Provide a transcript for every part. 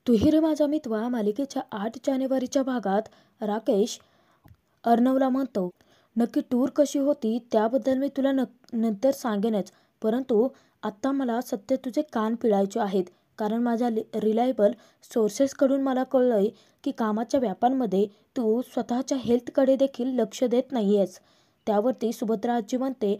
तुही रे माझा मितवा मालिकेच्या 8 जानेवारीच्या भागात राकेश अर्णवला म्हणतो, नक्की टूर कशी होती त्याबद्दल मी तुला नंतर सांगेनच, परंतु आत्ता मला सत्य तुझे कान पिळायचे आहेत. कारण माझ्या रिलायबल सोर्सेसकडून मला कळलंय की कामाच्या व्यापांमध्ये तू स्वतःच्या हेल्थकडे देखील लक्ष देत नाही आहेस. त्यावरती सुभद्रा आजी म्हणते,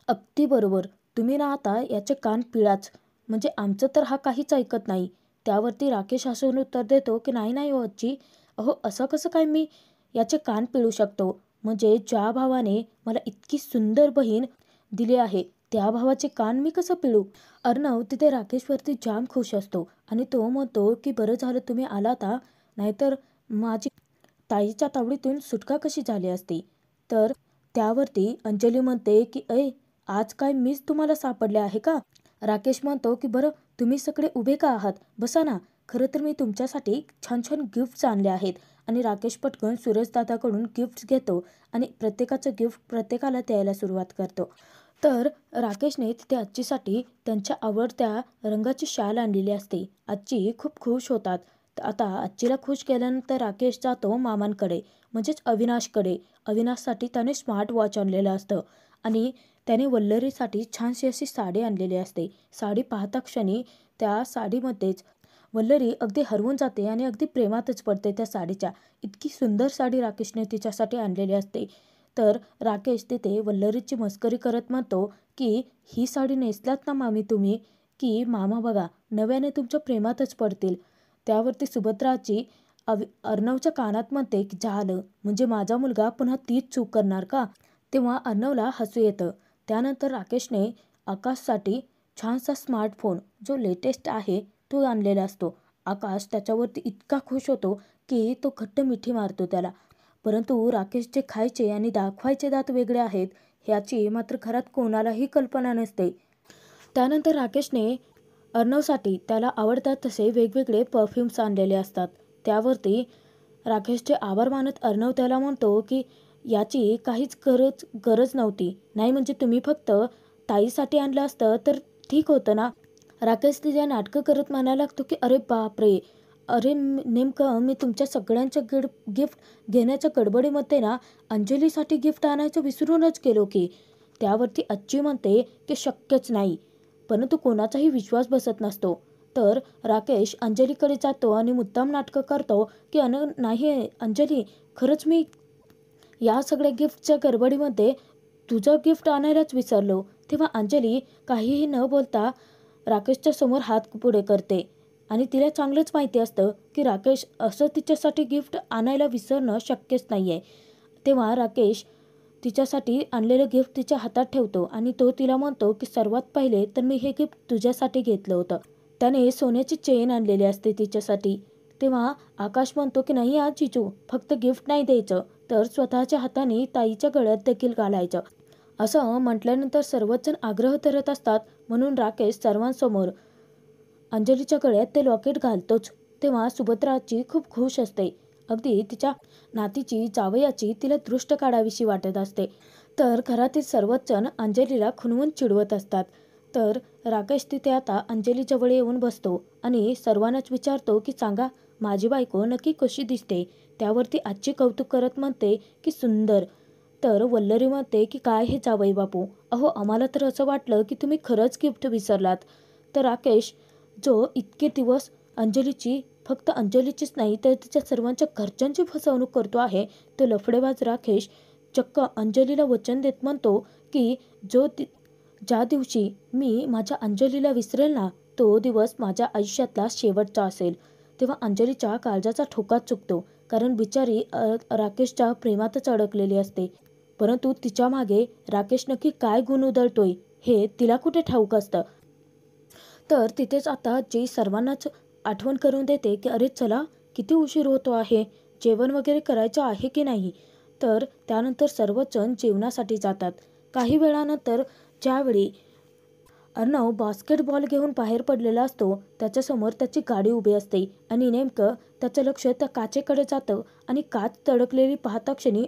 अगदी बरोबर. तुम्ही ना आता याचे कान पिळाच. म्हणजे आमचं तर हा काहीच ऐकत नाही. त्यावरती राकेश हसून उत्तर देतो की नाही नाही हो आजी, अहो असं कसं काय मी याचे कान पिळू शकतो. म्हणजे ज्या भावाने मला इतकी सुंदर बहीण दिली आहे त्या भावाचे कान मी कसं पिळू. अर्णव तिथे राकेशवरती जाम खुश असतो आणि तो म्हणतो की बरं झालं तुम्ही आलाता, नाहीतर माझी ताईच्या तावडीतून सुटका कशी झाली असती. तर त्यावरती अंजली म्हणते की ऐ, आज काय मीच तुम्हाला सापडले आहे का. राकेश म्हणतो की बरं तुम्ही सगळे उभे का आहात, बसा ना. खरं तर मी तुमच्यासाठी छान छान गिफ्ट्स आणले आहेत. आणि राकेश पटकन सुरेशदादाकडून गिफ्ट्स घेतो आणि प्रत्येकाचं गिफ्ट प्रत्येकाला द्यायला सुरुवात करतो. तर राकेशने तिथे आजीसाठी त्यांच्या आवडत्या रंगाची शाल आणलेली असते. आजी खूप खुश होतात. आता आजीला खुश केल्यानंतर राकेश जातो मामांकडे, म्हणजेच अविनाशकडे. अविनाशसाठी त्याने स्मार्ट वॉच आणलेलं असतं आणि त्याने वल्लरीसाठी छानशी अशी साडी आणलेली असते. साडी पाहता क्षणी त्या साडीमध्येच वल्लरी अगदी हरवून जाते आणि अगदी प्रेमातच पडते त्या साडीच्या. इतकी सुंदर साडी राकेशने तिच्यासाठी आणलेली असते. तर राकेश तिथे वल्लरीची मस्करी करत म्हणतो की ही साडी नेसलात ना मामी तुम्ही, की मामा बघा नव्याने तुमच्या प्रेमातच पडतील. त्यावरती सुभद्राची अर्णवच्या कानात म्हणते की झालं, म्हणजे माझा मुलगा पुन्हा तीच चूक करणार का. तेव्हा अर्णवला हसू येतं. त्यानंतर राकेशने आकाशसाठी छानसा स्मार्टफोन जो लेटेस्ट आहे तो आणलेला असतो. आकाश त्याच्यावरती इतका खुश होतो की तो घट्ट मिठी मारतो त्याला. परंतु राकेशचे खायचे आणि दाखवायचे दात वेगळे आहेत ह्याची मात्र घरात कोणालाही कल्पना नसते. त्यानंतर राकेशने अर्णवसाठी त्याला आवडतात तसे वेगवेगळे परफ्युम्स आणलेले असतात. त्यावरती राकेशचे आभार मानत अर्णव त्याला म्हणतो की याची काहीच गरज नव्हती. नाही म्हणजे तुम्ही फक्त ताईसाठी आणलं असतं तर ठीक होतं ना. राकेश तिच्या नाटकं करत म्हणायला लागतो की अरे बापरे, अरे नेमकं मी तुमच्या सगळ्यांच्या गिफ्ट घेण्याच्या गडबडीमध्ये ना अंजलीसाठी गिफ्ट आणायचं विसरूनच गेलो की. त्यावरती आजी म्हणते की शक्यच नाही. परंतु कोणाचाही विश्वास बसत नसतो. तर राकेश अंजलीकडे जातो आणि मुद्दाम नाटकं करतो की नाही अंजली, खरंच मी या सगळ्या गिफ्टच्या गडबडीमध्ये तुझं गिफ्ट आणायलाच विसरलो. तेव्हा अंजली काहीही न बोलता राकेशच्या समोर हात पुढे करते आणि तिला चांगलंच माहिती असतं की राकेश असं तिच्यासाठी गिफ्ट आणायला विसरणं शक्यच नाही आहे. तेव्हा राकेश तिच्यासाठी आणलेलं गिफ्ट तिच्या हातात ठेवतो आणि तो तिला म्हणतो की सर्वात पहिले तर मी हे गिफ्ट तुझ्यासाठी घेतलं होतं. त्याने सोन्याची चेन आणलेली असते तिच्यासाठी. तेव्हा आकाश म्हणतो की नाही आज जिजू, फक्त गिफ्ट नाही द्यायचं तर स्वतःच्या हाताने ताईच्या गळ्यात देखील घालायचं. असं म्हटल्यानंतर सर्वच जण आग्रह धरत असतात म्हणून राकेश सर्वांसमोर अंजलीच्या गळ्यात ते लॉकेट घालतोच. तेव्हा सुभद्रा आजी खूप खुश असते. अगदी तिच्या नातीची जावयाची तिला दृष्ट काढावीशी वाटत असते. तर घरातील सर्वच जण अंजलीला खुणवून चिडवत असतात. तर राकेश तिथे आता अंजलीजवळ येऊन बसतो आणि सर्वांनाच विचारतो की सांगा माझी बायको नक्की कशी दिसते. त्यावरती आजी कौतुक करत म्हणते की सुंदर. तर वल्लरी म्हणते की काय हे जावई बापू, अहो आम्हाला तर असं वाटलं की तुम्ही खरंच गिफ्ट विसरलात. तर राकेश जो इतके दिवस अंजलीची, फक्त अंजलीचीच नाही तर तिच्या सर्वांच्या घरच्यांची फसवणूक करतो आहे, तो लफडेबाज राकेश चक्क अंजलीला वचन देत म्हणतो की ज्या दिवशी मी माझ्या अंजलीला विसरेल ना तो दिवस माझ्या आयुष्यातला शेवटचा असेल. तेव्हा अंजलीच्या काळजाचा ठोकाच चुकतो. कारण बिचारी राकेशच्या प्रेमातच अडकलेली असते. परंतु तिच्या मागे राकेश नक्की काय गुण उधळतोय हे तिला कुठे ठाऊक असतं. तर तिथेच आता जे सर्वांनाच आठवण करून देते की अरे चला किती उशीर होतो आहे, जेवण वगैरे करायचं आहे की नाही. तर त्यानंतर सर्वच जण जेवणासाठी जातात. काही वेळानंतर ज्यावेळी अर्णव बास्केटबॉल घेऊन बाहेर पडलेला असतो त्याच्यासमोर त्याची गाडी उभी असते आणि नेमकं त्याचं लक्ष त्या काचेकडे जातं आणि काच तडकलेली पाहता क्षणी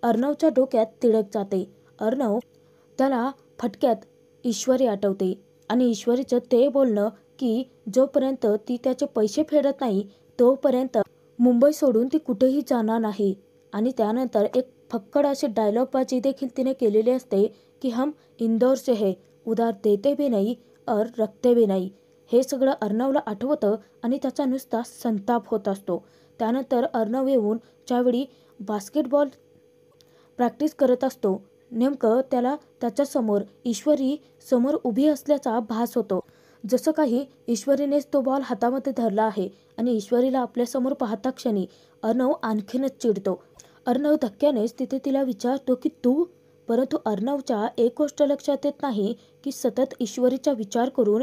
अर्णवच्या डोक्यात तिडक जाते. अर्णव त्याला फटक्यात ईश्वरी आठवते आणि ईश्वरीचं ते बोलणं की जोपर्यंत ती त्याचे पैसे फेडत नाही तोपर्यंत मुंबई सोडून ती कुठेही जाणार नाही. आणि त्यानंतर एक फक्कड अशी डायलॉगबाजी देखील तिने केलेली असते की हम इंदौर से है, उधार देते भी नहीं और रखते भी नहीं. हे सगळं अर्णवला आठवतं आणि त्याचा नुसता संताप होत असतो. त्यानंतर अर्णव येऊन ज्यावेळी बास्केटबॉल प्रॅक्टिस करत असतो नेमकं त्याला त्याच्यासमोर ईश्वरी समोर उभी असल्याचा भास होतो. जसं काही ईश्वरीनेच तो बॉल हातामध्ये धरला आहे आणि ईश्वरीला आपल्यासमोर पाहता क्षणी अर्णव आणखीनच चिडतो. अर्णव धक्क्यानेच तिथे तिला विचारतो की तू, परंतु अर्णवच्या एक गोष्ट लक्षात येत नाही की सतत ईश्वरीचा विचार करून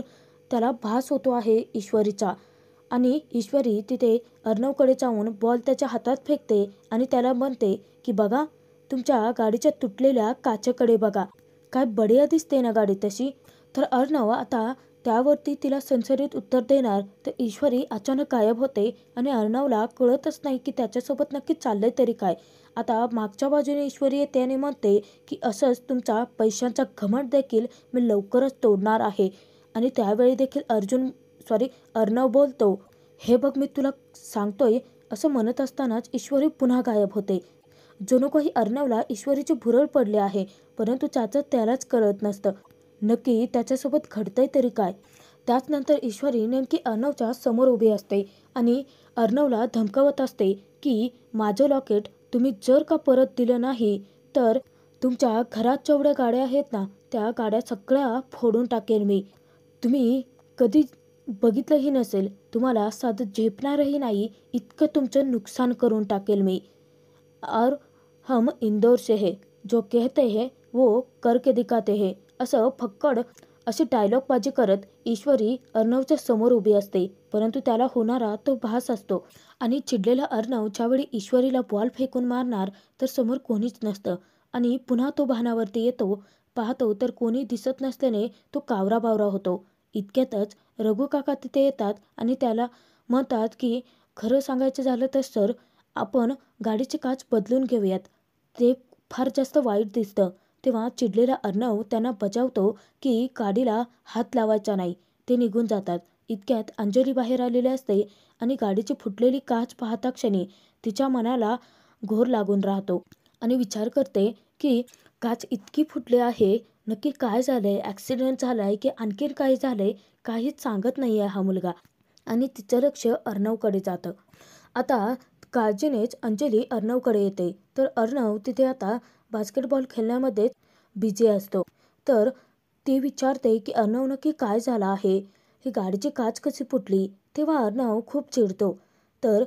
त्याला भास होतो आहे ईश्वरीचा. आणि ईश्वरी तिथे अर्णवकडे जाऊन बॉल त्याच्या हातात फेकते आणि त्याला म्हणते की बघा, तुमच्या गाडीच्या तुटलेल्या काचेकडे बघा, काय बढिया दिसते ना गाडी तशी. तर अर्णव आता त्यावरती तिला सणसणीत उत्तर देणार तर ईश्वरी अचानक गायब होते आणि अर्णवला कळतच नाही की त्याच्यासोबत नक्की चाललंय तरी काय. आता मागच्या बाजूने ईश्वरी येते आणि म्हणते की असंच तुमचा पैशांचा घमंड देखील मी लवकरच तोडणार आहे. आणि त्यावेळी देखील अर्णव बोलतो, हे बघ मी तुला सांगतोय, असं म्हणत असतानाच ईश्वरी पुन्हा गायब होते. जणू काही अर्णवला ईश्वरीची भुरळ पडली आहे, परंतु त्याचं त्यालाच कळत नसतं नक्की त्याच्यासोबत घडतंय तरी काय. त्याचनंतर ईश्वरी नेमकी अर्णवच्या समोर उभी असते आणि अर्णवला धमकावत असते की माझं लॉकेट तुम्ही जर का परत दिलं नाही तर तुमच्या घरात जेवढ्या गाड्या आहेत ना त्या गाड्या सगळ्या फोडून टाकेल मी. तुम्ही कधी बघितलंही नसेल, तुम्हाला साधं झेपणारही नाही इतकं तुमचं नुकसान करून टाकेल मी. और हम इंदौर से है, जो कहते हैं वो करके दिखाते हैं. असं फक्कड अशी डायलॉगबाजी करत ईश्वरी अर्णवच्या समोर उभी असते, परंतु त्याला होणारा तो भास असतो. आणि चिडलेला अर्णव ज्यावेळी ईश्वरीला बॉल फेकून मारणार तर समोर कोणीच नसतं आणि पुन्हा तो भानावरती येतो. पाहतो तर कोणी दिसत नसल्याने तो कावराबावरा होतो. इतक्यातच रघु काका तिथे येतात आणि त्याला म्हणतात की खरं सांगायचं झालं तर सर, आपण गाडीचे काच बदलून घेऊयात, ते फार जास्त वाईट दिसतं. तेव्हा चिडलेला अर्णव त्यांना बजावतो की गाडीला हात लावायचा नाही. ते निघून जातात. इतक्यात अंजली बाहेर आलेली असते आणि गाडीची फुटलेली काच पाहता क्षणी तिच्या मनाला घोर लागून राहतो आणि विचार करते की काच इतकी फुटली आहे, नक्की काय झालंय, ॲक्सिडेंट झालाय की आणखीन काय झालंय, काहीच सांगत नाही आहे हा मुलगा. आणि तिचं लक्ष अर्णवकडे जातं. आता काळजीनेच अंजली अर्णवकडे येते तर अर्णव तिथे आता बास्केटबॉल खेळण्यामध्ये बिझी असतो. तर ती विचारते की अर्णव नक्की काय झालं आहे, ही गाडीची काच कशी फुटली. तेव्हा अर्णव खूप चिडतो. तर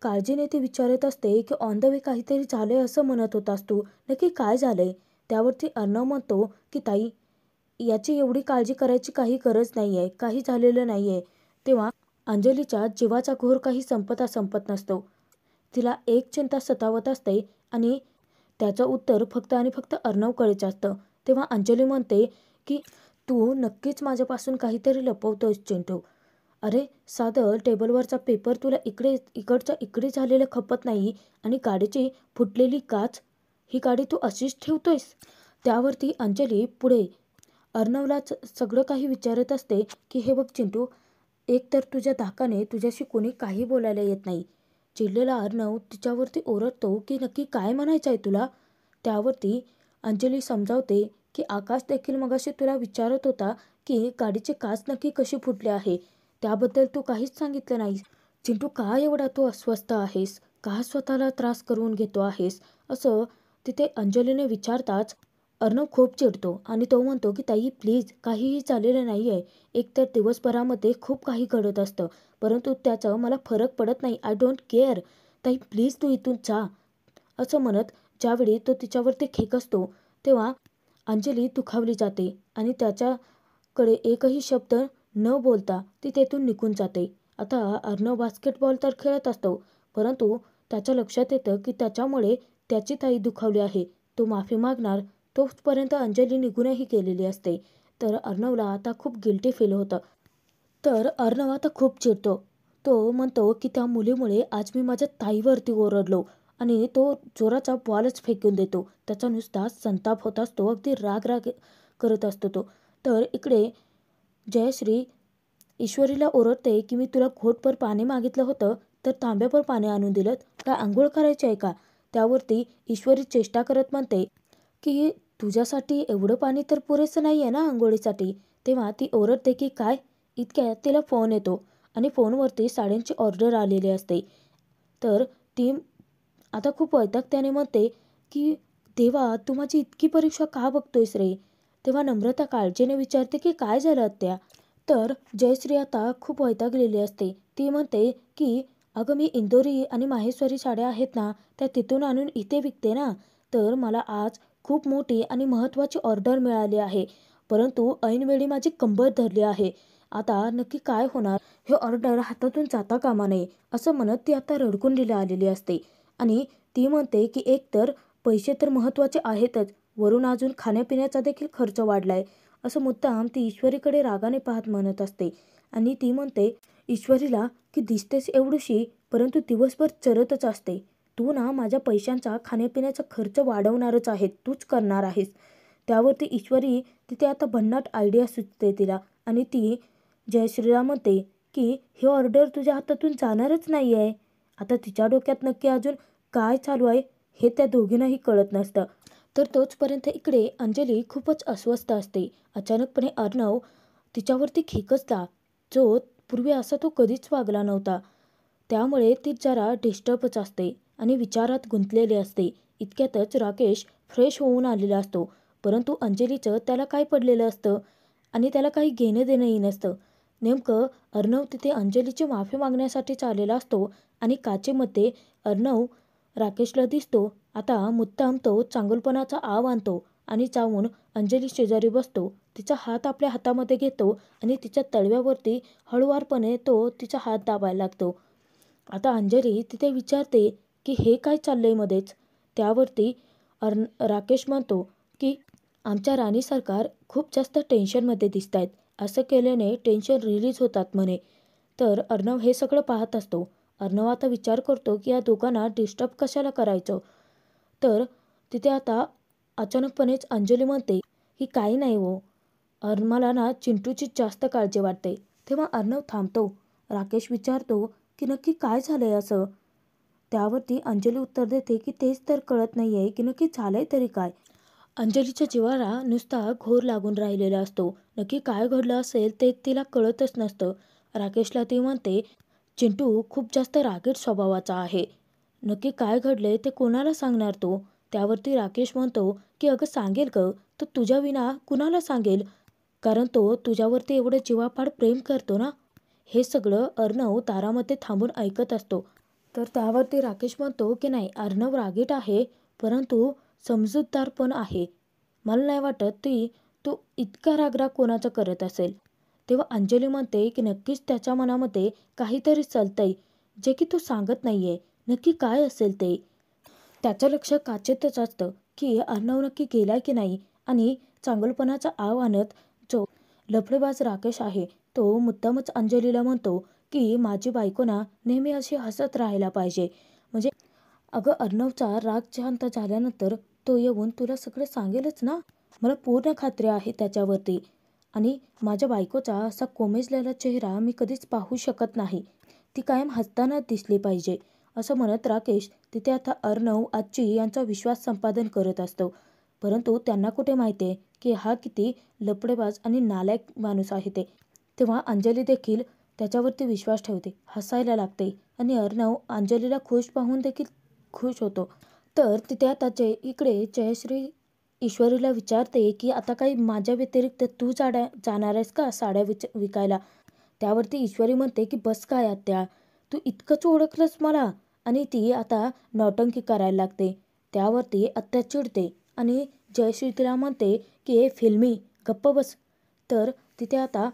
काळजीने ती विचारत असते की ऑन द वे काहीतरी झालंय असं म्हणत होतास तू, नक्की काय झालंय. त्यावरती अर्णव म्हणतो की ताई, याची एवढी काळजी करायची काही गरज नाही आहे, काही झालेलं नाही आहे. तेव्हा अंजलीच्या जीवाचा घोर काही संपत नसतो. तिला एक चिंता सतावत असते आणि त्याचं उत्तर फक्त आणि फक्त अर्णवकडेच असतं. तेव्हा अंजली म्हणते की तू नक्कीच माझ्यापासून काहीतरी लपवतोयस चिंटू. अरे साधं टेबलवरचा पेपर तुला इकडच्या इकडे झालेलं खपत नाही आणि गाडीची फुटलेली काच, ही गाडी तू अशीच ठेवतोयस. त्यावरती अंजली पुढे अर्णवलाच सगळं काही विचारत असते की हे बघ चिंटू, एक तर तुझ्या धाकाने तुझ्याशी कोणी काही बोलायला येत नाही. चिडलेला अर्णव तिच्यावरती ओरडतो की नक्की काय म्हणायचं आहे तुला. त्यावरती अंजली समजावते की आकाश देखील मगाशी तुला विचारत होता की गाडीची काच नक्की कशी फुटली आहे, त्याबद्दल तू काहीच सांगितलं नाहीस. चिंटू, का एवढा तू अस्वस्थ आहेस, का स्वतःला त्रास करून घेतो आहेस, असं तिथे अंजलीने विचारताच अर्णव खूप चिडतो आणि तो म्हणतो की ताई प्लीज, काहीही झालेलं नाही आहे. एकतर दिवसभरामध्ये खूप काही घडत असतं, परंतु त्याचं मला फरक पडत नाही. I don't care. ताई प्लीज तू इथून जा. असं म्हणत ज्यावेळी तो तिच्यावरती खेकसतो तेव्हा अंजली दुखावली जाते आणि त्याच्याकडे एकही शब्द न बोलता ती तेथून निघून जाते. आता अर्णव बास्केटबॉल तर खेळत असतो, परंतु त्याच्या लक्षात येतं की त्याच्यामुळे त्याची ताई दुखावली आहे. तो माफी मागणार तोपर्यंत अंजली निघूनही गेलेली असते. तर अर्णवला आता खूप गिल्टी फील होतं. तर अर्णव आता खूप चिडतो. तो म्हणतो की त्या मुलीमुळे आज मी माझ्या ताईवरती ओरडलो आणि तो जोराचा बॉलच फेकून देतो. त्याचा नुसता संताप होत असतो, अगदी राग करत असतो तो. तर इकडे जयश्री ईश्वरीला ओरडते की मी तुला घोटभर पाणी मागितलं होतं तर तांब्याभर पाणी आणून दिलं, काय आंघोळ करायची आहे का? त्यावरती ईश्वरी चेष्टा करत म्हणते की तुझ्यासाठी एवढं पाणी तर पुरेसं नाही आहे ना आंघोळीसाठी. तेव्हा ती ओरडते की काय? इतक्यात तिला फोन येतो आणि फोनवरती साड्यांची ऑर्डर आलेली असते. तर ती आता खूप वैतागत्याने म्हणते की देवा, तू माझी इतकी परीक्षा का बघतोयस रे? तेव्हा नम्रता काळजीने विचारते की काय झालं आत्या? तर जयश्री आता खूप वैतागलेली असते. ती म्हणते की अगं, मी इंदोरी आणि माहेश्वरी साड्या आहेत ना, त्या तिथून आणून इथे विकते ना. तर मला आज खूप मोठी आणि महत्त्वाची ऑर्डर मिळाली आहे, परंतु ऐनवेळी माझी कंबर धरली आहे. आता नक्की काय होणार? हे ऑर्डर हातातून जाता कामा नये, असं म्हणत ती आता रडकुंडीला आलेली असते. आणि ती म्हणते की एकतर पैसे तर महत्त्वाचे आहेतच, वरून अजून खाण्यापिण्याचा देखील खर्च वाढलाय, असं मुद्दाम ती ईश्वरीकडे रागाने पाहत म्हणत असते. आणि ती म्हणते ईश्वरीला की दिसतेस एवढीशी, परंतु दिवसभर चरतच असते. तू ना माझ्या पैशांचा खाण्यापिण्याचा खर्च वाढवणारच आहे, तूच करणार आहेस. त्यावरती ईश्वरी तिथे आता भन्नाट आयडिया सुचते तिला आणि ती जयश्रीला म्हणते की ही ऑर्डर तुझ्या हातातून जाणारच नाही आहे. आता तिच्या डोक्यात नक्की अजून काय चालू आहे हे त्या दोघींनाही कळत नसतं. तर तोचपर्यंत इकडे अंजली खूपच अस्वस्थ असते. अचानकपणे अर्णव तिच्यावरती खेकसला, जो पूर्वी असा तो कधीच वागला नव्हता. त्यामुळे ती जरा डिस्टर्बच असते आणि विचारात गुंतलेली असते. इतक्यातच राकेश फ्रेश होऊन आलेला असतो, परंतु अंजलीचं त्याला काय पडलेलं असतं आणि त्याला काही घेणं देणंही नसतं. नेमकं अर्णव तिथे अंजलीची माफी मागण्यासाठीच आलेला असतो आणि काचेमध्ये अर्णव राकेशला दिसतो. आता मुद्दाम तो चांगुलपणाचा आव आणतो आणि जाऊन अंजली शेजारी बसतो. तिचा हात आपल्या हातामध्ये घेतो आणि तिच्या तळव्यावरती हळुवारपणे तो तिचा हात दाबायला लागतो. आता अंजली तिथे विचारते की हे काय चाललंय मध्येच? त्यावरती राकेश म्हणतो की आमच्या राणी सरकार खूप जास्त टेन्शनमध्ये दिसत आहेत, असं केल्याने टेन्शन रिलीज होतात म्हणे. तर अर्णव हे सगळं पाहत असतो. अर्णव आता विचार करतो की या दोघांना डिस्टर्ब कशाला करायचं. तर तिथे आता अचानकपणेच अंजली म्हणते की काही नाही हो, मला ना चिंटूची जास्त काळजी वाटते. तेव्हा अर्णव थांबतो. राकेश विचारतो की नक्की काय झालंय असं? त्यावरती अंजली उत्तर देते की तेच तर कळत नाही आहे की नक्की झालंय तरी काय. अंजलीच्या जीवाला नुसता घोर लागून राहिलेला असतो. नक्की काय घडलं असेल ते तिला कळतच नसतं. राकेशला ती म्हणते चिंटू खूप जास्त रागीट स्वभावाचा आहे. नक्की काय घडले ते कोणाला सांगणार तो? त्यावरती राकेश म्हणतो की अगं सांगेल ग, तर तुझ्या विना कुणाला सांगेल, कारण तो तुझ्यावरती एवढं जीवापाड प्रेम करतो ना. हे सगळं अर्णव दारामध्ये थांबून ऐकत असतो. तर त्यावरती राकेश म्हणतो की नाही, अर्णव रागीट आहे परंतु समजूतदार पण आहे. मला नाही वाटत तो इतका रागराग कोणाचा करत असेल. तेव्हा अंजली म्हणते की नक्कीच त्याच्या मनामध्ये काहीतरी चालतंय जे की तो सांगत नाहीये. नक्की काय असेल ते? त्याचं लक्ष काचेतच असतं की अर्णव नक्की गेलाय की नाही. आणि चांगलपणाचा आव आणत जो लफडेबाज राकेश आहे तो मुद्दामच अंजलीला म्हणतो की माझी बायको ना नेहमी अशी हसत राहायला पाहिजे. म्हणजे अगं, अर्णवचा राग शांत झाल्यानंतर तो येऊन तुला सगळं सांगेलच ना. मला पूर्ण खात्री आहे त्याच्यावरती. आणि माझ्या बायकोचा असा कोमेजलेला चेहरा मी कधीच पाहू शकत नाही. ती कायम हसताना दिसली पाहिजे, असं म्हणत राकेश तिथे आता अर्णव आजी यांचा विश्वास संपादन करत असतो. परंतु त्यांना कुठे माहिती आहे की हा किती लपडेबाज आणि नालायक माणूस आहे ते. तेव्हा अंजली देखील त्याच्यावरती विश्वास ठेवते, हसायला लागते आणि अर्णव अंजलीला खुश पाहून देखील खुश होतो. तर तिथे आता इकडे जयश्री ईश्वरीला विचारते की आता काही माझ्या व्यतिरिक्त तू जाणार आहेस का साड्या विकायला? त्यावरती ईश्वरी म्हणते की बस काय आत्या, तू इतकंच ओळखलंस मला. आणि ती आता नौटंकी करायला लागते. त्यावरती आत्या चिडते आणि जयश्री तिला म्हणते की हे फिल्मी गप्प बस. तर तिथे आता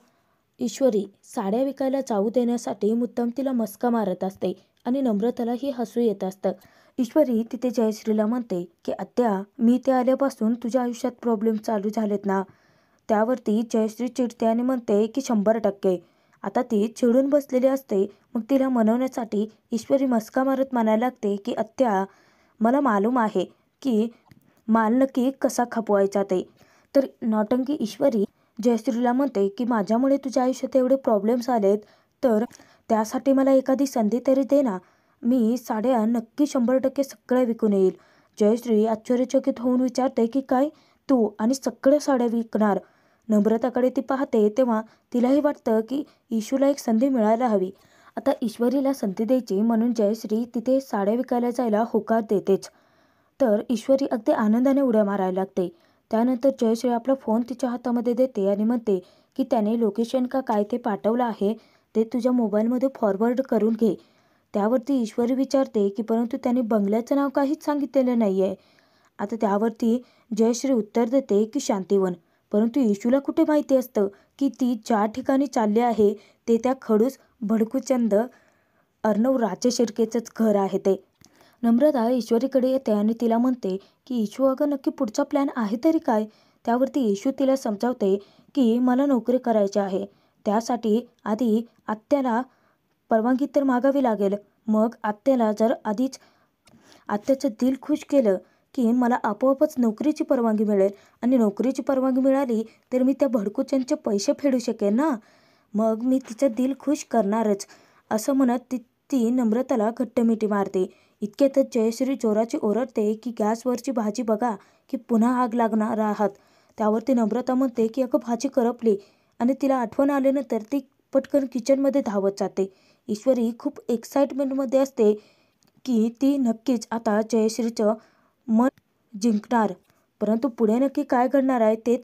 ईश्वरी साड्या विकायला जाऊ देण्यासाठी मुद्दाम तिला मस्का मारत असते आणि नम्रतालाही हसू येत असतं. ईश्वरी तिथे जयश्रीला म्हणते की आत्या, मी इथे आल्यापासून तुझ्या आयुष्यात प्रॉब्लेम चालू झालेत ना. त्यावरती जयश्री चिडते आणि म्हणते की 100%. आता ती चिडून बसलेली असते. मग तिला मनवण्यासाठी ईश्वरी मस्का मारत म्हणायला लागते की आत्या, मला मालूम आहे की माल नक्की कसा खपवायचा ते. तर नौटंकी ईश्वरी जयश्रीला म्हणते की माझ्यामुळे तुझ्या आयुष्यात एवढे प्रॉब्लेम्स आलेत, तर त्यासाठी मला एखादी संधी तरी दे ना. मी साड्या नक्की 100% सगळ्या विकून येईल. जयश्री आश्चर्यचकित होऊन विचारते की काय, तू आणि सगळ्या साड्या विकणार? नम्रताकडे ती पाहते तेव्हा तिलाही वाटतं की इशूला एक संधी मिळायला हवी. आता ईश्वरीला संधी द्यायची म्हणून जयश्री तिथे साड्या विकायला जायला होकार देतेच. तर ईश्वरी अगदी आनंदाने उड्या मारायला लागते. त्यानंतर जयश्री आपला फोन तिच्या हातामध्ये देते आणि म्हणते की त्याने लोकेशन का काय ते पाठवलं आहे, ते तुझ्या मोबाईलमध्ये फॉरवर्ड करून घे. त्यावरती ईश्वरी विचारते की परंतु त्याने बंगल्याचं नाव काहीच सांगितलेलं नाही आहे. आता त्यावरती जयश्री उत्तर देते की शांतीवन. परंतु इशूला कुठे माहिती असतं की ती ज्या ठिकाणी चालली आहे ते त्या खडूस भडकूचंद अर्णव राजेशिर्केचंच घर आहे ते. नम्रता ईश्वरीकडे येते आणि तिला म्हणते की इशू अगं नक्की पुढचा प्लॅन आहे तरी काय? त्यावरती इशू तिला समजावते की मला नोकरी करायची आहे. त्यासाठी आधी आत्याला परवानगी तर मागावी लागेल. मग आत्याला जर आधीच आत्याचं दिल खुश केलं की मला आपोआपच नोकरीची परवानगी मिळेल आणि नोकरीची परवानगी मिळाली तर मी त्या भडकूचंदचे पैसे फेडू शकेन ना. मग मी तिचं दिल खुश करणारच. असं म्हणत ती नम्रताला घट्ट मिठी मारते. इतक्यातच जयश्री जोराची ओरडते की गॅसवरची भाजी बघा की पुन्हा आग लागणार आहात. त्यावरती नम्रता म्हणते की अगं भाजी करपली आणि तिला आठवण आल्यानंतर ती पटकन किचनमध्ये धावत जाते. ईश्वरी खूप एक्साइटमेंटमध्ये असते की ती नक्कीच आता जयश्रीचं मन जिंकणार. परंतु पुढे नक्की काय घडणार आहे ते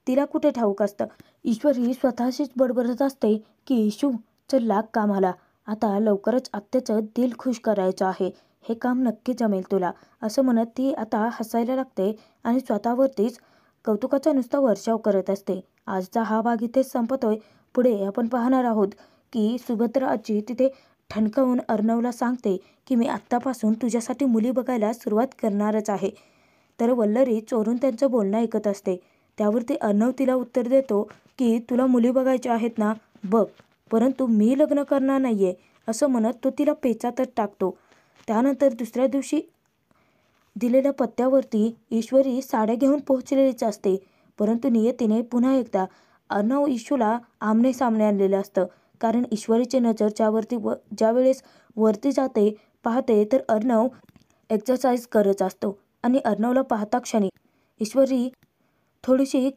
तिला कुठे ठाऊक असतं. ईश्वरी स्वतःशीच बडबडत असते की इशू चल लाग कामाला. आता लवकरच आत्याचं दिल खुश करायचं आहे. हे काम नक्की जमेल तुला. असं म्हणत ती आता हसायला लागते आणि स्वतःवरतीच कौतुकाचा नुसता वर्षाव करत असते. आजचा हा भाग इथेच संपतोय. पुढे आपण पाहणार आहोत की सुभद्रा आजी तिथे ठणकावून अर्णवला सांगते की मी आत्तापासून तुझ्यासाठी मुली बघायला सुरुवात करणारच आहे. तर वल्लरी चोरून त्यांचं बोलणं ऐकत असते. त्यावरती अर्णव तिला उत्तर देतो की तुला मुली बघायच्या आहेत ना, बघ, परंतु मी लग्न करणार नाहीये. असं म्हणत तो तिला पेचातच टाकतो. त्यानंतर दुसऱ्या दिवशी दिलेल्या पत्त्यावरती ईश्वरी साड्या घेऊन पोहोचलेलीच असते. परंतु नियतीने पुन्हा एकदा अर्णव इशूला आमने सामने आणलेलं असतं. कारण ईश्वरीची नजर ज्यावेळेस वरती जाते पाहते तर अर्णव एक्सरसाइज करत असतो आणि अर्णवला पाहता क्षणी ईश्वरी थोडीशी